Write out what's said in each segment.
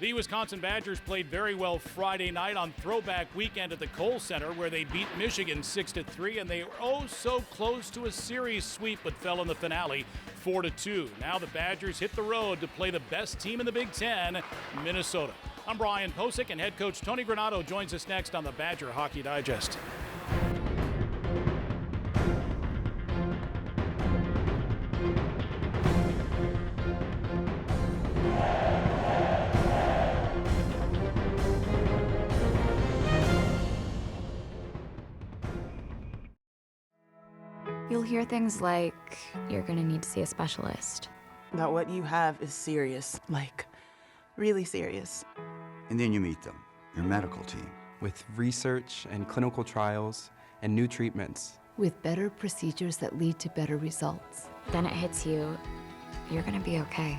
The Wisconsin Badgers played very well Friday night on Throwback Weekend at the Kohl Center, where they beat Michigan 6-3, and they were oh so close to a series sweep, but fell in the finale 4-2. Now the Badgers hit the road to play the best team in the Big Ten, Minnesota. I'm Brian Posick, and head coach Tony Granato joins us next on the Badger Hockey Digest. You'll hear things like, you're gonna need to see a specialist. That what you have is serious, like, really serious. And then you meet them, your medical team. With research and clinical trials and new treatments. With better procedures that lead to better results. Then it hits you, you're gonna be okay.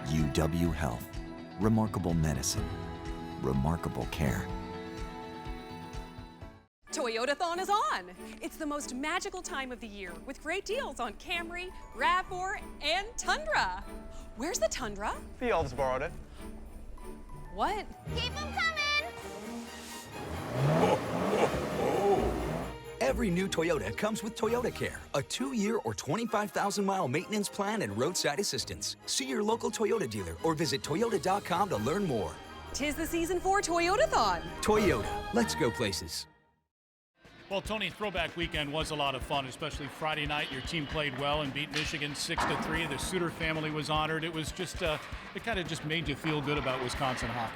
UW Health. Remarkable medicine. Remarkable care. Toyotathon is on. It's the most magical time of the year with great deals on Camry, RAV4, and Tundra. Where's the Tundra? The elves borrowed it. What? Keep them coming! Every new Toyota comes with Toyota Care, a 2-year or 25,000-mile maintenance plan and roadside assistance. See your local Toyota dealer or visit toyota.com to learn more. 'Tis the season for Toyotathon. Toyota, let's go places. Well, Tony, Throwback Weekend was a lot of fun, especially Friday night. Your team played well and beat Michigan 6-3. The Suter family was honored. It was just, it kind of just made you feel good about Wisconsin hockey.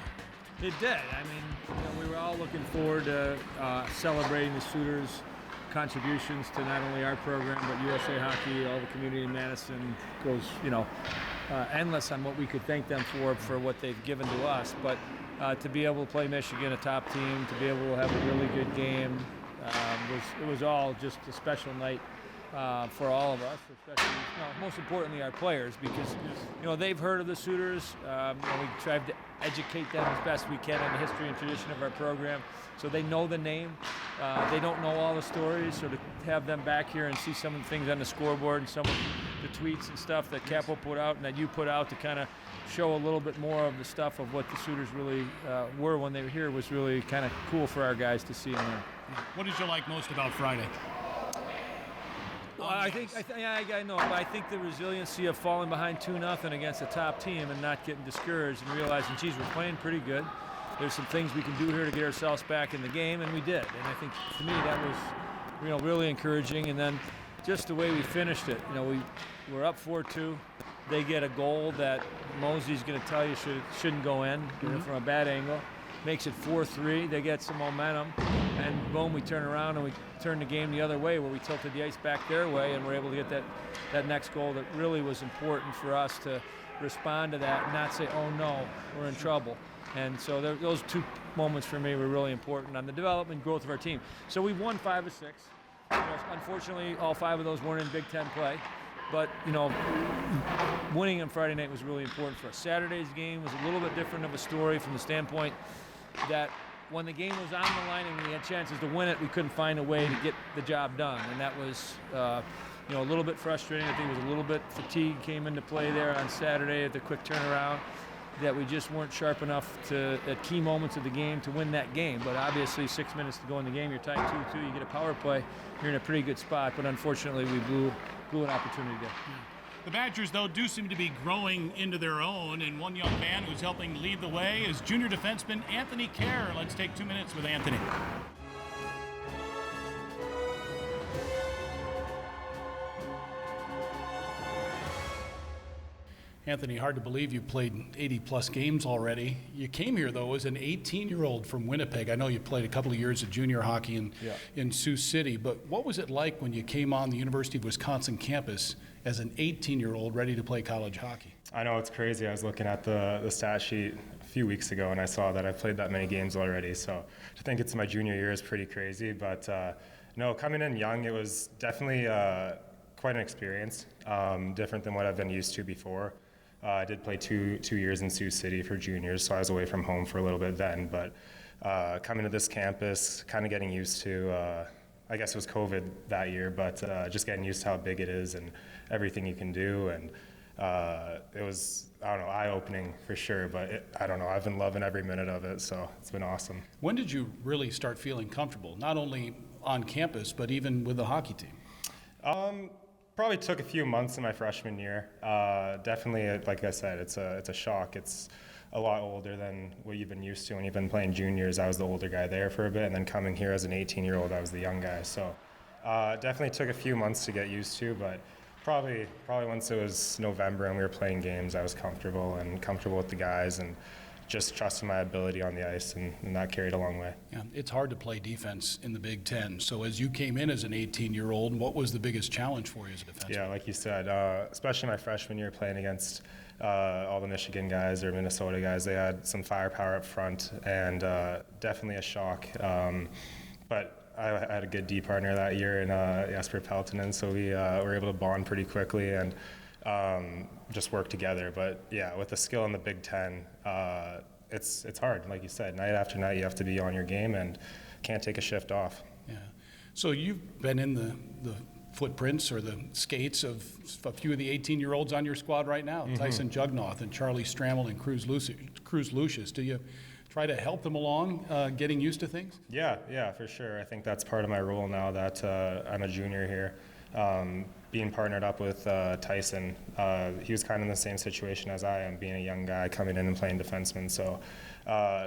It did. I mean, we were all looking forward to celebrating the Suters' contributions to not only our program, but USA Hockey. All the community in Madison goes, endless on what we could thank them for what they've given to us. But to be able to play Michigan, a top team, to be able to have a really good game, it was all just a special night for all of us, especially, most importantly our players, because they've heard of the Suters. We tried to educate them as best we can on the history and tradition of our program, so they know the name. They don't know all the stories, so to have them back here and see some of the things on the scoreboard and some of the tweets and stuff that Capo put out and that you put out to kind of show a little bit more of the stuff of what the Suters really were when they were here was really kind of cool for our guys to see and learn. What did you like most about Friday? Well, I know, but I think the resiliency of falling behind 2-0 against a top team and not getting discouraged and realizing, geez, we're playing pretty good. There's some things we can do here to get ourselves back in the game, and we did. And I think, to me, that was really encouraging. And then just the way we finished it, we're up 4-2. They get a goal that Mosey's going to tell you shouldn't go in from a bad angle. Makes it 4-3. They get some momentum, and boom, we turn around and we turn the game the other way, where we tilted the ice back their way, and we're able to get that next goal that really was important for us to respond to that and not say, oh no, we're in trouble. And so those two moments for me were really important on the development growth of our team. So we won 5 of 6. Unfortunately, all 5 of those weren't in Big Ten play. But, winning on Friday night was really important for us. Saturday's game was a little bit different of a story from the standpoint that when the game was on the line and we had chances to win it, we couldn't find a way to get the job done. And that was, a little bit frustrating. I think it was a little bit fatigue came into play there on Saturday at the quick turnaround, that we just weren't sharp enough at key moments of the game to win that game. But obviously 6 minutes to go in the game, you're tied 2-2, you get a power play, you're in a pretty good spot. But unfortunately, we blew an opportunity there. The Badgers, though, do seem to be growing into their own, and one young man who's helping lead the way is junior defenseman Anthony Kehrer. Let's take 2 minutes with Anthony. Anthony, hard to believe you've played 80-plus games already. You came here, though, as an 18-year-old from Winnipeg. I know you played a couple of years of junior hockey in Sioux City, but what was it like when you came on the University of Wisconsin campus as an 18-year-old ready to play college hockey? I know, it's crazy. I was looking at the stat sheet a few weeks ago, and I saw that I played that many games already. So to think it's my junior year is pretty crazy. But no, coming in young, it was definitely quite an experience, different than what I've been used to before. I did play two years in Sioux City for juniors, so I was away from home for a little bit then. But coming to this campus, kind of getting used to, I guess it was COVID that year, but just getting used to how big it is and everything you can do. And it was, I don't know, eye-opening for sure, but I don't know, I've been loving every minute of it, so it's been awesome. When did you really start feeling comfortable, not only on campus, but even with the hockey team? Probably took a few months in my freshman year. Definitely, like I said, it's a shock. It's a lot older than what you've been used to when you've been playing juniors. I was the older guy there for a bit, and then coming here as an 18-year-old, I was the young guy. So definitely took a few months to get used to, but probably once it was November and we were playing games, I was comfortable with the guys and just trusting my ability on the ice, and that carried a long way. Yeah, it's hard to play defense in the Big Ten. So as you came in as an 18-year-old, what was the biggest challenge for you as a defenseman? Yeah, like you said, especially my freshman year playing against all the Michigan guys or Minnesota guys, they had some firepower up front, and definitely a shock. But I had a good D partner that year in Jesper Peltonen, so we were able to bond pretty quickly and just work together. But yeah, with the skill in the Big Ten, it's hard. Like you said, night after night, you have to be on your game and can't take a shift off. Yeah. So you've been in the footprints or the skates of a few of the 18-year-olds on your squad right now, Tyson Jugnoth and Charlie Strammel and Cruz Lucius. Do you try to help them along getting used to things? Yeah, for sure. I think that's part of my role now that I'm a junior here. Being partnered up with Tyson, he was kind of in the same situation as I am, being a young guy coming in and playing defenseman. So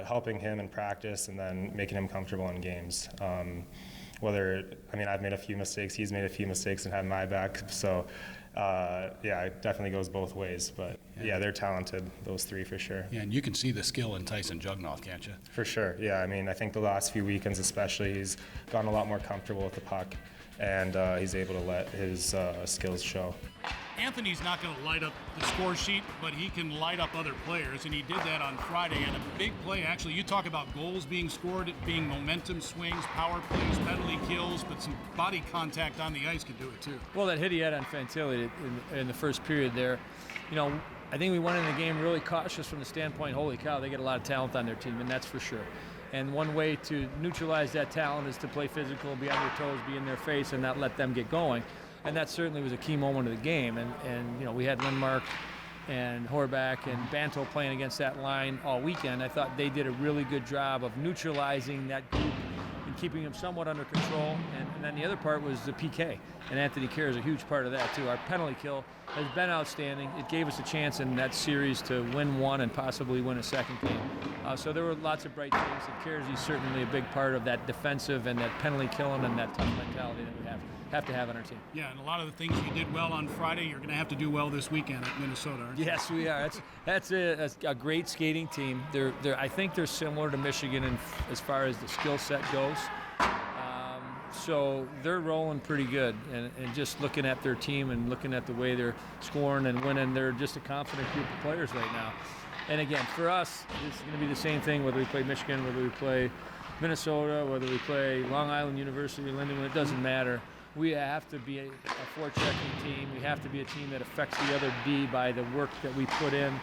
helping him in practice and then making him comfortable in games. I've made a few mistakes, he's made a few mistakes and had my back. So it definitely goes both ways. But yeah, they're talented, those three for sure. Yeah, and you can see the skill in Tyson Jugnoth, can't you? For sure, yeah. I think the last few weekends especially, he's gotten a lot more comfortable with the puck, and he's able to let his skills show. Anthony's not going to light up the score sheet, but he can light up other players, and he did that on Friday. And a big play, actually, you talk about goals being scored, it being momentum swings, power plays, penalty kills, but some body contact on the ice can do it too. Well, that hit he had on Fantilli in the first period there, I think we went in the game really cautious from the standpoint, holy cow, they get a lot of talent on their team, and that's for sure. And one way to neutralize that talent is to play physical, be on your toes, be in their face, and not let them get going. And that certainly was a key moment of the game. And we had Lindmark and Horback and Banto playing against that line all weekend. I thought they did a really good job of neutralizing that group and keeping them somewhat under control. And then the other part was the PK. And Anthony Kehrer is a huge part of that, too. Our penalty kill has been outstanding. It gave us a chance in that series to win one and possibly win a second game. So there were lots of bright things. And Kehrer is certainly a big part of that defensive and that penalty killing and that tough mentality that we have to have on our team. Yeah, and a lot of the things you did well on Friday, you're going to have to do well this weekend at Minnesota, aren't you? Yes, we are. That's a great skating team. I think they're similar to Michigan as far as the skill set goes. So they're rolling pretty good, and just looking at their team and looking at the way they're scoring and winning, they're just a confident group of players right now. And again, for us, it's going to be the same thing whether we play Michigan, whether we play Minnesota, whether we play Long Island University, Lindenwood, it doesn't matter. We have to be a forechecking team. We have to be a team that affects the other D by the work that we put in,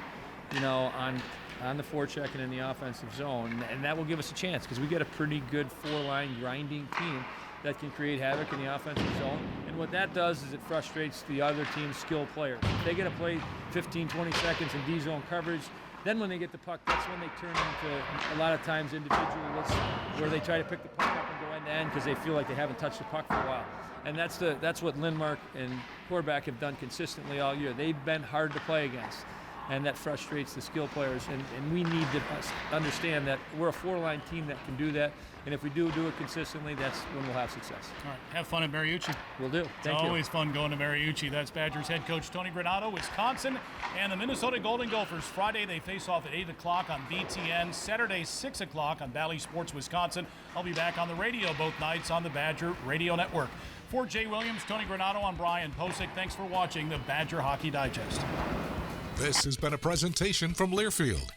on the forecheck and in the offensive zone. And that will give us a chance because we get a pretty good four-line grinding team that can create havoc in the offensive zone. And what that does is it frustrates the other team's skilled players. If they get to play 15, 20 seconds in D-zone coverage, then when they get the puck, that's when they turn into, a lot of times, individual looks where they try to pick the puck up and go end-to-end because they feel like they haven't touched the puck for a while. And that's what Lindmark and Horback have done consistently all year. They've been hard to play against, and that frustrates the skill players. And we need to understand that we're a four-line team that can do that. And if we do it consistently, that's when we'll have success. All right, have fun at Mariucci. Will do. Thank you. Always fun going to Mariucci. That's Badgers head coach Tony Granato, Wisconsin, and the Minnesota Golden Gophers. Friday, they face off at 8 o'clock on BTN. Saturday, 6 o'clock on Bally Sports Wisconsin. I'll be back on the radio both nights on the Badger Radio Network. For Jay Williams, Tony Granato, I'm Brian Posick. Thanks for watching the Badger Hockey Digest. This has been a presentation from Learfield,